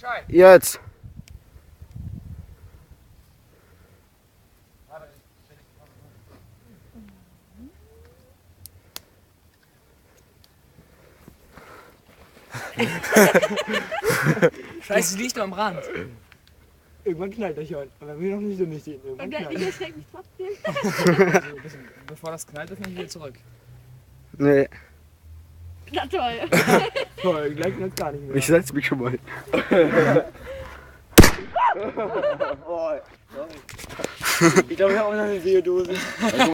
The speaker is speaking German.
Bescheid. Jetzt. Scheiße, liegt nur am Rand. Irgendwann knallt er schon. Aber wir noch nicht so nicht sehen. Irgendwann Und knallt ich erschrecke mich trotzdem. Also, bevor das knallt, dürfen wir wieder zurück. Nee, Na toll. Toll, gleich knallt gar nicht mehr. ich setz mich schon mal. Ich glaube, ich habe auch noch eine Biodose.